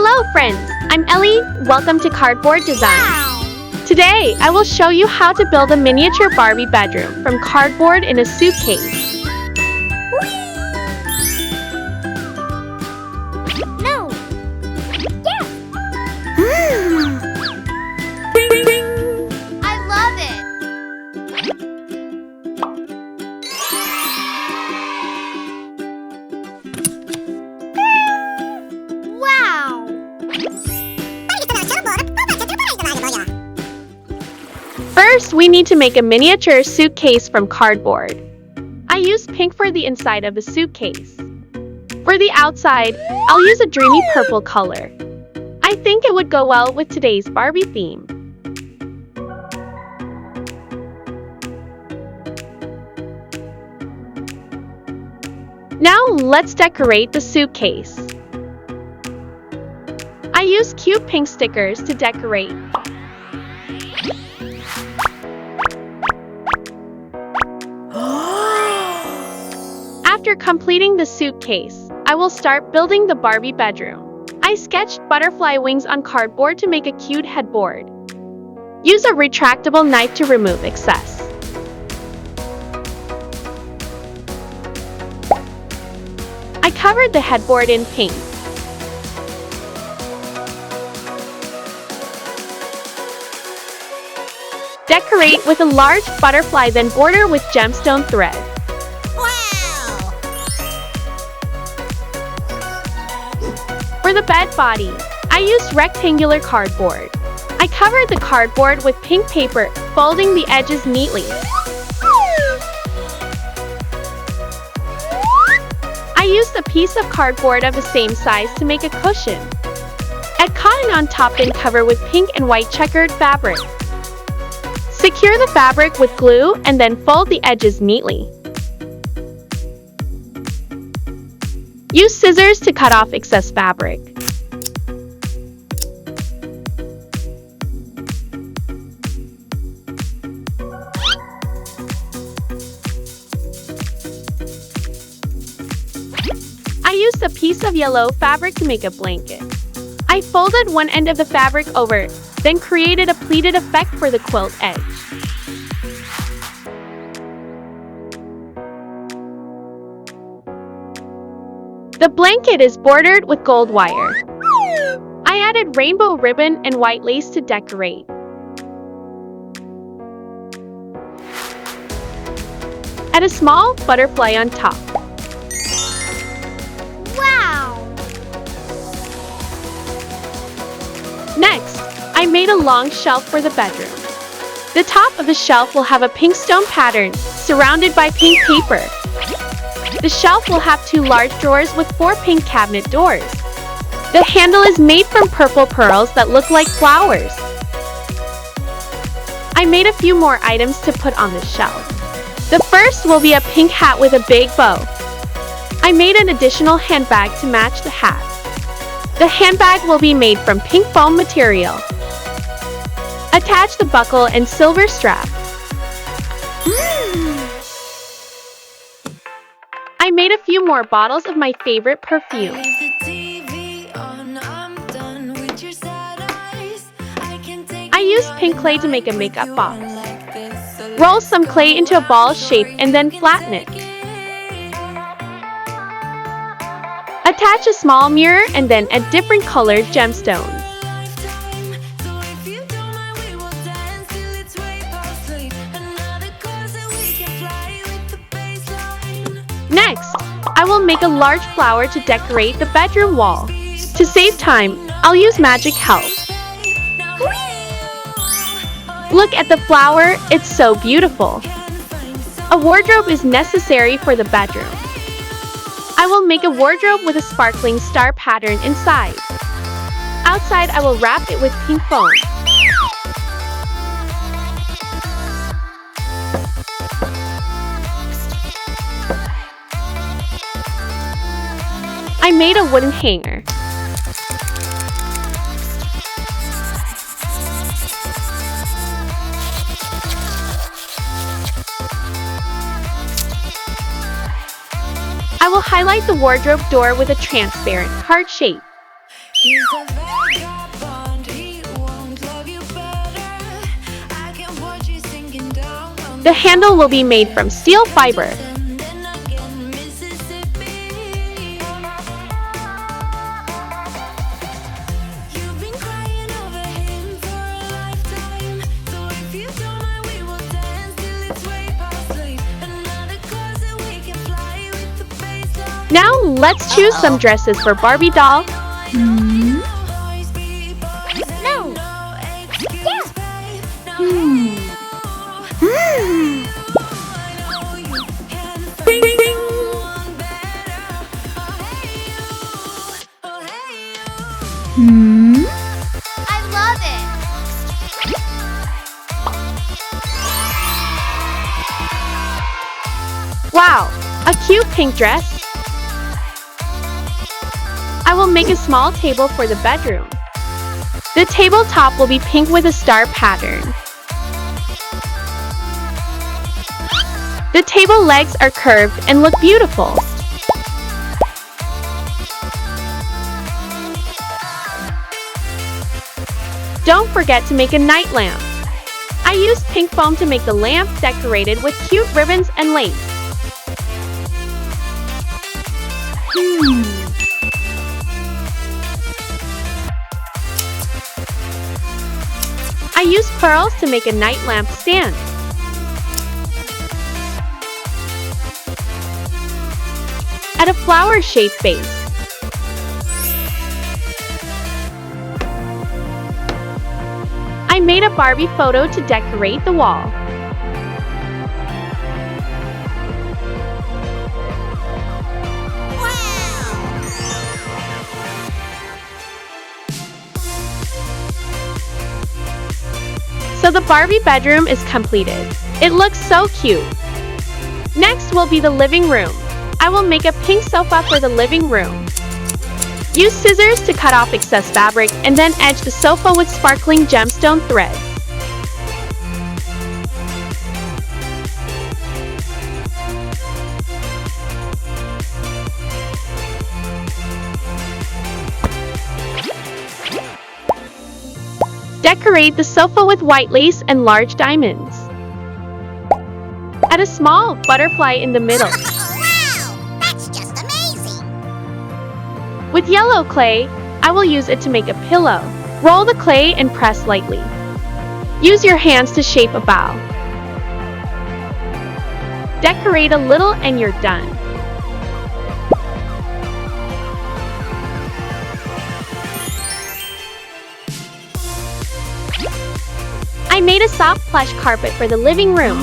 Hello friends, I'm Ellie. Welcome to Cardboard Design. Wow! Today, I will show you how to build a miniature Barbie bedroom from cardboard in a suitcase. No! Yes! I love it! Wow! First, we need to make a miniature suitcase from cardboard. I used pink for the inside of the suitcase. For the outside, I'll use a dreamy purple color. I think it would go well with today's Barbie theme. Now, let's decorate the suitcase. I use cute pink stickers to decorate. After completing the suitcase, I will start building the Barbie bedroom. I sketched butterfly wings on cardboard to make a cute headboard. Use a retractable knife to remove excess. I covered the headboard in pink. Decorate with a large butterfly, then border with gemstone thread. Wow! For the bed body, I used rectangular cardboard. I covered the cardboard with pink paper, folding the edges neatly. I used a piece of cardboard of the same size to make a cushion. Add cotton on top, then cover with pink and white checkered fabric. Secure the fabric with glue and then fold the edges neatly. Use scissors to cut off excess fabric. I used a piece of yellow fabric to make a blanket. I folded one end of the fabric over, then created a pleated effect for the quilt edge. The blanket is bordered with gold wire. I added rainbow ribbon and white lace to decorate. Add a small butterfly on top. Wow! Next, I made a long shelf for the bedroom. The top of the shelf will have a pink stone pattern, surrounded by pink paper. The shelf will have 2 large drawers with 4 pink cabinet doors. The handle is made from purple pearls that look like flowers. I made a few more items to put on the shelf. The first will be a pink hat with a big bow. I made an additional handbag to match the hat. The handbag will be made from pink foam material. Attach the buckle and silver strap. I made a few more bottles of my favorite perfume. I used pink clay to make a makeup box. Roll some clay into a ball shape and then flatten it. Attach a small mirror and then add different colored gemstones. Next, I will make a large flower to decorate the bedroom wall. To save time, I'll use magic help. Look at the flower, it's so beautiful. A wardrobe is necessary for the bedroom. I will make a wardrobe with a sparkling star pattern inside. Outside, I will wrap it with pink foam. I made a wooden hanger. I will highlight the wardrobe door with a transparent heart shape. He's a vagabond, he won't love you better. I can watch you sinking down on The handle will be made from steel fiber. and then again, Mississippi. You've been crying over him for a lifetime. So if you don't mind, we will dance till it's way past late. Another cause that we can fly with the baseline. Now let's choose some dresses for Barbie doll. Boys be boys and No. no excuse, babe. No, I know you can find someone better. Oh hey you. I love it. Wow, a cute pink dress. I will make a small table for the bedroom. The tabletop will be pink with a star pattern. The table legs are curved and look beautiful. Don't forget to make a night lamp. I used pink foam to make the lamp, decorated with cute ribbons and lace. I used pearls to make a night lamp stand. Add a flower-shaped base. I made a Barbie photo to decorate the wall. So the Barbie bedroom is completed. It looks so cute. Next will be the living room. I will make a pink sofa for the living room. Use scissors to cut off excess fabric and then edge the sofa with sparkling gemstone thread. Decorate the sofa with white lace and large diamonds. Add a small butterfly in the middle. Wow, that's just amazing. With yellow clay, I will use it to make a pillow. Roll the clay and press lightly. Use your hands to shape a bow. Decorate a little and you're done. I made a soft plush carpet for the living room.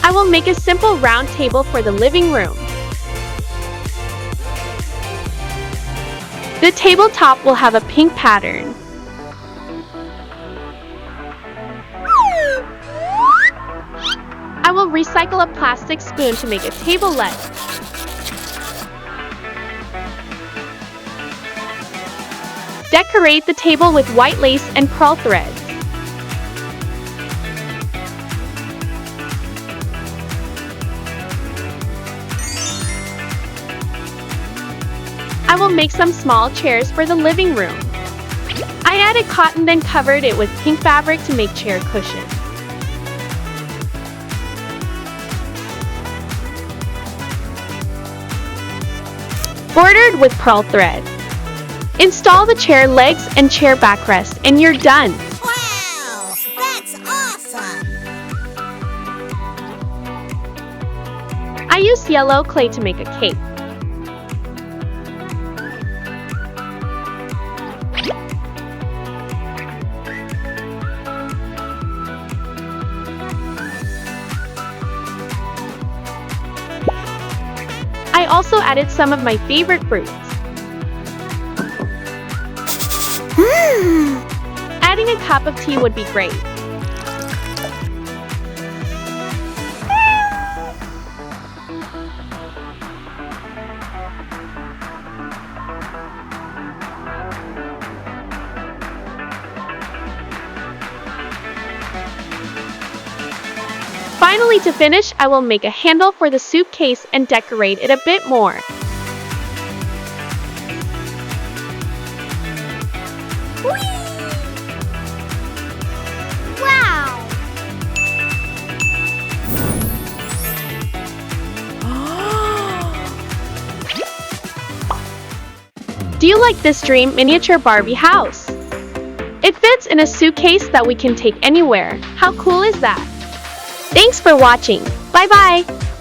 I will make a simple round table for the living room. The tabletop will have a pink pattern. I will recycle a plastic spoon to make a table leg. Decorate the table with white lace and pearl threads. I will make some small chairs for the living room. I added cotton then covered it with pink fabric to make chair cushions. Bordered with pearl thread. Install the chair legs and chair backrest and you're done. Wow, that's awesome. I used yellow clay to make a cape. I also added some of my favorite fruits. Adding a cup of tea would be great. Finally, to finish, I will make a handle for the suitcase and decorate it a bit more. Do you like this dream miniature Barbie house? It fits in a suitcase that we can take anywhere. How cool is that? Thanks for watching. Bye bye!